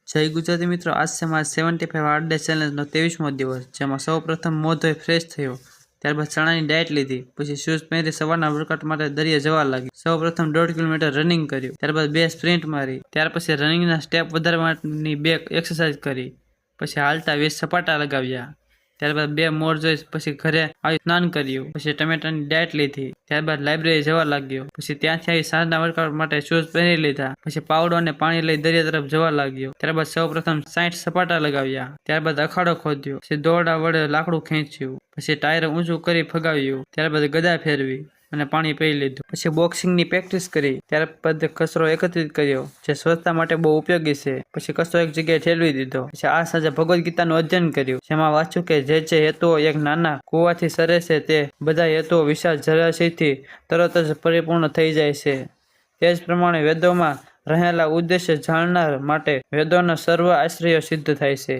જય ગુજરાતી મિત્રો, આજ છે મારા 75 હાર્ડ ડે ચેલેન્જનો 23મો દિવસ, જેમાં સૌ પ્રથમ મોં ધોઈ ફ્રેશ થયો, ત્યારબાદ ચણાની ડાયટ લીધી, પછી શૂઝ પહેરી સવારના વર્કઆઉટ માટે દરિયે જવા લાગી. સૌ પ્રથમ 1.5 કિલોમીટર રનિંગ કર્યું, ત્યારબાદ 2 સ્પ્રિન્ટ મારી, ત્યાર પછી રનિંગના સ્ટેપ વધારવાની 2 એક્સરસાઇઝ કરી, પછી હાલતા 20 સપાટા લગાવ્યા, ત્યારબાદ 2 મોર જોઈ પછી ઘરે આવી સ્નાન કર્યું, પછી ટમેટાની ડાયટ લીધી, ત્યારબાદ લાઇબ્રેરી જવા લાગ્યો, પછી ત્યાંથી આવી સાંજના વર્કઆઉટ માટે શૂઝ પહેરી લીધા, પછી પાવડો અને પાણી લઈ દરિયા તરફ જવા લાગ્યો, ત્યારબાદ સૌ પ્રથમ 60 સપાટા લગાવ્યા, ત્યારબાદ અખાડો ખોદ્યો, પછી દોરડા વડે લાકડું ખેંચ્યું, પછી ટાયર ઊંચું કરી ફગાવ્યું, ત્યારબાદ ગદા ફેરવી અને પાણી પી લીધું, પછી બોક્સિંગની પ્રેક્ટિસ કરી, ત્યારબાદ કચરો એકત્રિત કર્યો જે સ્વચ્છતા માટે બહુ ઉપયોગી છે, પછી કચરો એક જગ્યાએ ઠેલવી દીધો, પછી આ સાંજે ભગવદ્ ગીતાનું અધ્યયન કર્યું, જેમાં વાંચ્યું કે જે હેતુઓ એક નાના કૂવાથી સરે છે તે બધા હેતુઓ વિશાળ જળાશયથી તરત જ પરિપૂર્ણ થઈ જાય છે. તે જ પ્રમાણે વેદોમાં રહેલા ઉદ્દેશ્ય જાણનાર માટે વેદોના સર્વ આશ્રયો સિદ્ધ થાય છે.